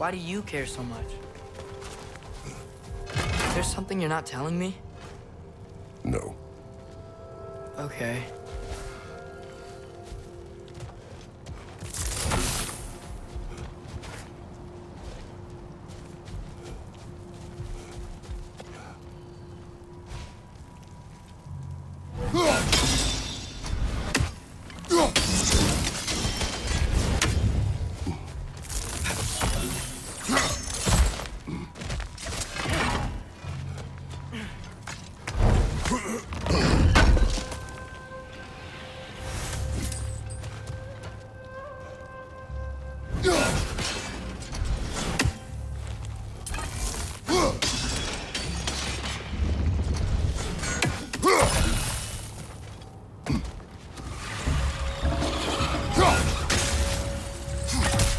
Why do you care so much? Is there something you're not telling me? No. Okay.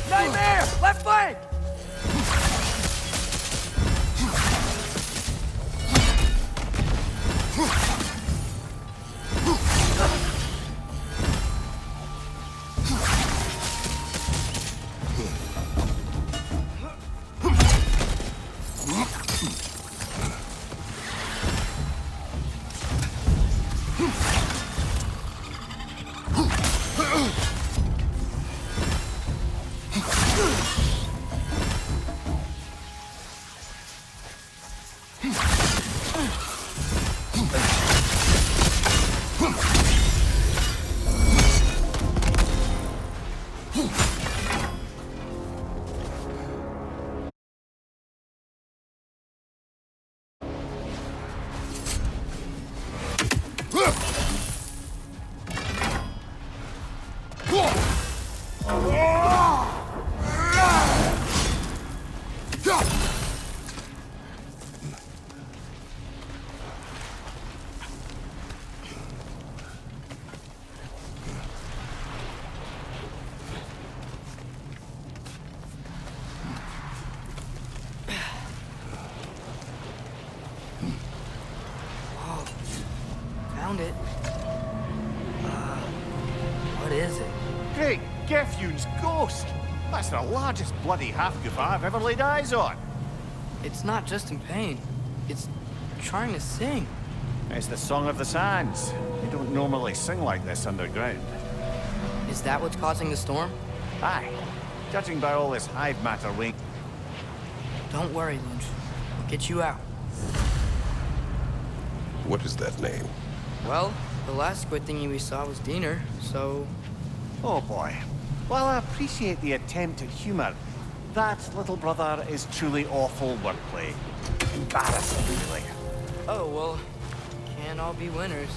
Nightmare! Left flank! Found it. What is it? Great Gefyun's ghost! That's the largest bloody half-goof I've ever laid eyes on. It's not just in pain. It's trying to sing. It's the Song of the Sands. They don't normally sing like this underground. Is that what's causing the storm? Aye. Judging by all this hive matter wing. Don't worry, Lynch. We'll get you out. What is that name? Well, the last squid thingy we saw was Diener, so... Oh boy. While I appreciate the attempt at humor, that, little brother, is truly awful wordplay. Embarrassing, really. Oh, well, can't all be winners.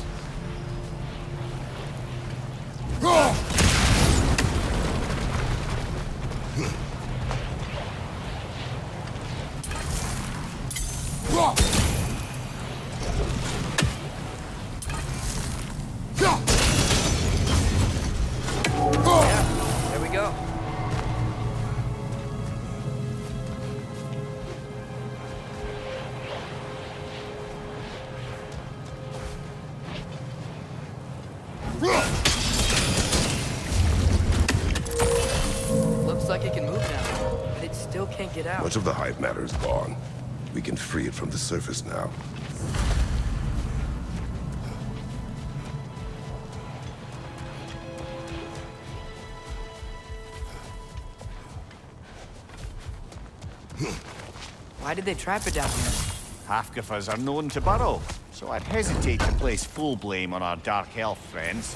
Yeah, there we go. Looks like it can move now, but it still can't get out. Much of the hive matter is gone. We can free it from the surface now. Why did they trap it down here? Half-goofers are known to burrow, so I'd hesitate to place full blame on our Dark Elf friends.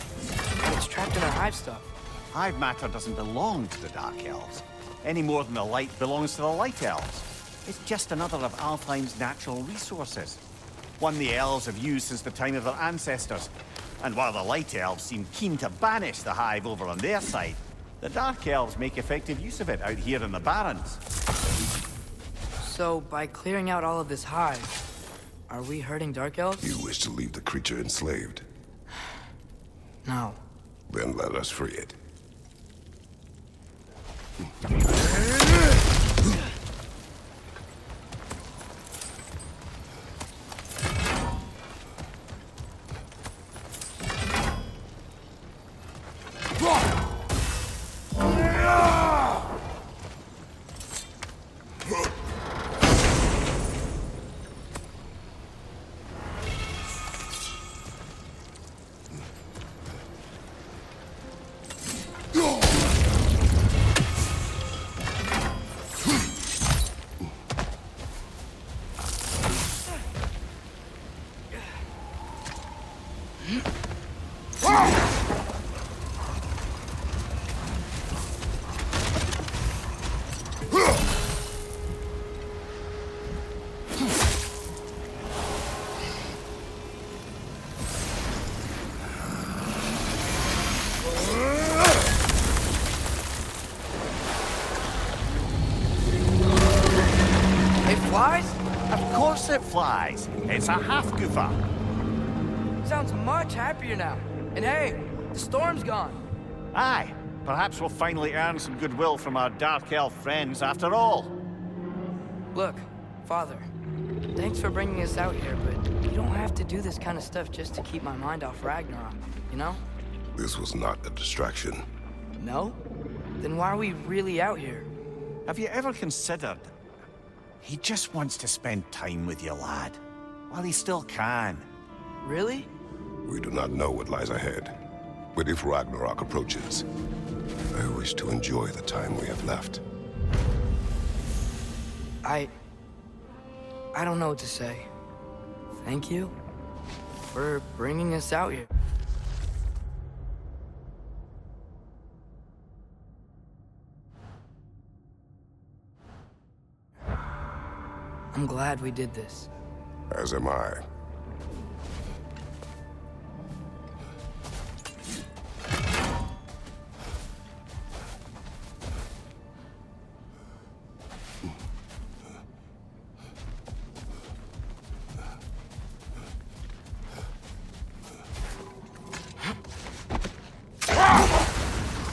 But it's trapped in our hive stuff. Hive matter doesn't belong to the Dark Elves, any more than the light belongs to the Light Elves. It's just another of Alfheim's natural resources. One the elves have used since the time of their ancestors. And while the Light Elves seem keen to banish the hive over on their side, the Dark Elves make effective use of it out here in the Barrens. So, by clearing out all of this hive, are we hurting Dark Elves? You wish to leave the creature enslaved? No. Then let us free it. flies? Of course it flies. It's a half-goofer. Sounds much happier now. And hey, the storm's gone. Aye, perhaps we'll finally earn some goodwill from our Dark Elf friends after all. Look, Father, thanks for bringing us out here, but you don't have to do this kind of stuff just to keep my mind off Ragnarok, you know? This was not a distraction. No? Then why are we really out here? Have you ever considered... He just wants to spend time with you, lad. While he still can. Really? We do not know what lies ahead. But if Ragnarok approaches, I wish to enjoy the time we have left. I don't know what to say. Thank you for bringing us out here. I'm glad we did this. As am I.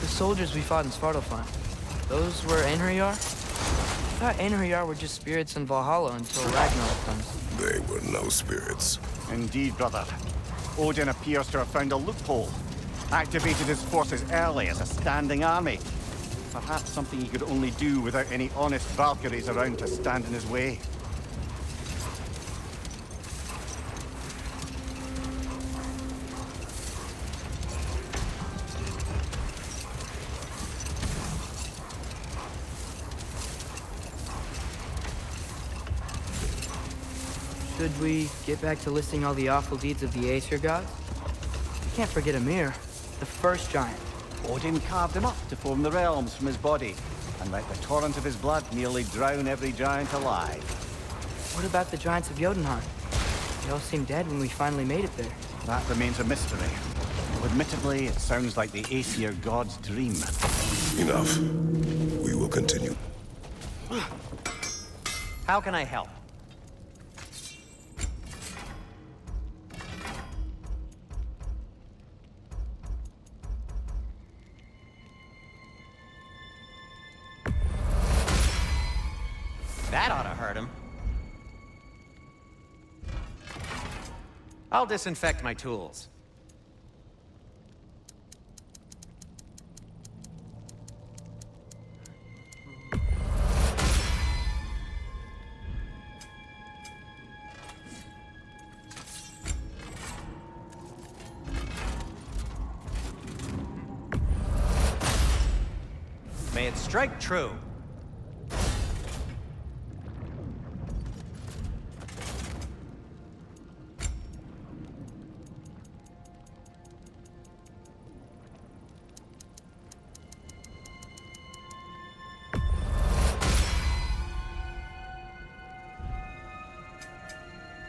The soldiers we fought in Svartalfheim, those were Einherjar? I thought Einherjar were just spirits in Valhalla until Ragnarok comes. They were no spirits. Indeed, brother. Odin appears to have found a loophole. Activated his forces early as a standing army. Perhaps something he could only do without any honest Valkyries around to stand in his way. Should we get back to listing all the awful deeds of the Aesir gods? We can't forget Ymir, the first giant. Odin carved him up to form the realms from his body, and let the torrent of his blood nearly drown every giant alive. What about the giants of Jotunheim? They all seemed dead when we finally made it there. That remains a mystery. Admittedly, it sounds like the Aesir god's dream. Enough. We will continue. How can I help? That ought to hurt him. I'll disinfect my tools. May it strike true.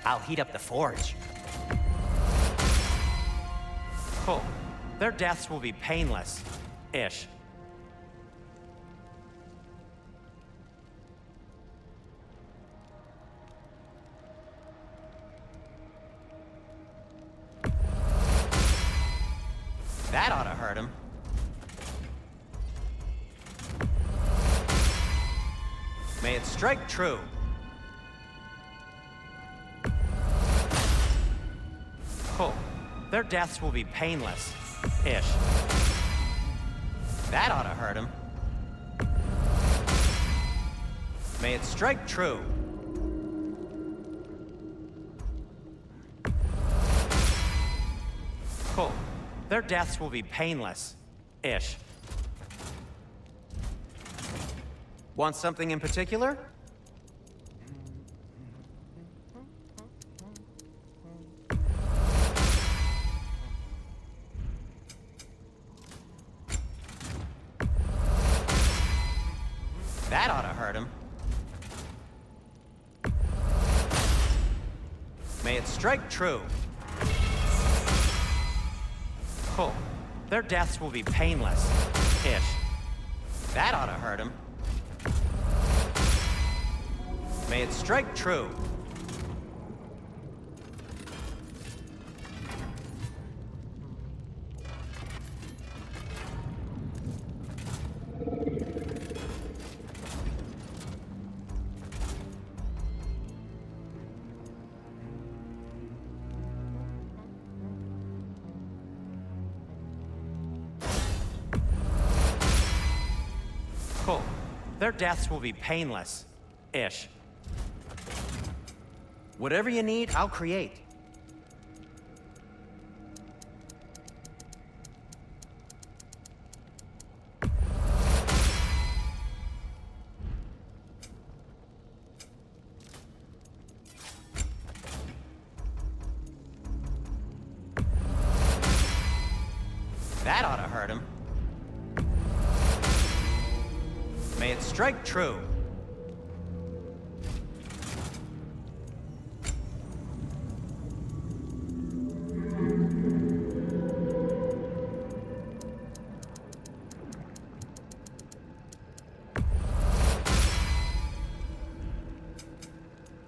I'll heat up the forge. Oh, their deaths will be painless-ish. That ought to hurt him. May it strike true. Oh, their deaths will be painless-ish. That ought to hurt him. May it strike true. Oh, their deaths will be painless-ish. Want something in particular? That ought to hurt him. May it strike true. Oh, their deaths will be painless-ish. That ought to hurt him. May May it strike true. Cool. Their deaths will be painless-ish. Whatever you need, I'll create. That ought to hurt him. May it strike true.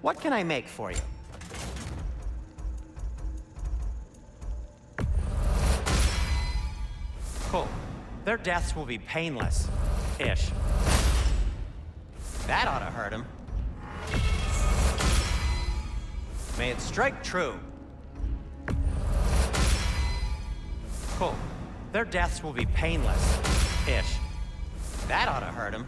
What can I make for you? Cool. Their deaths will be painless-ish. That ought to hurt him. May it strike true. Cool. Their deaths will be painless-ish. That ought to hurt him.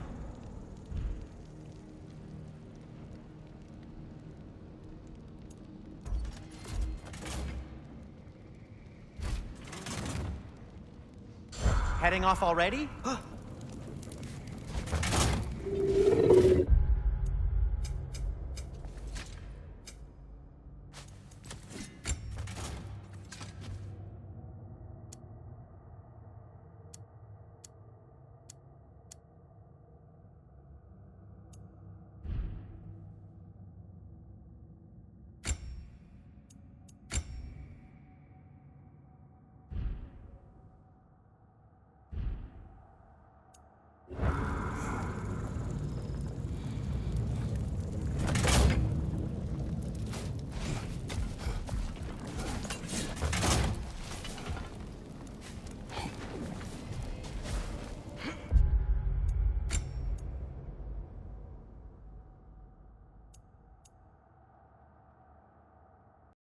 Heading off already?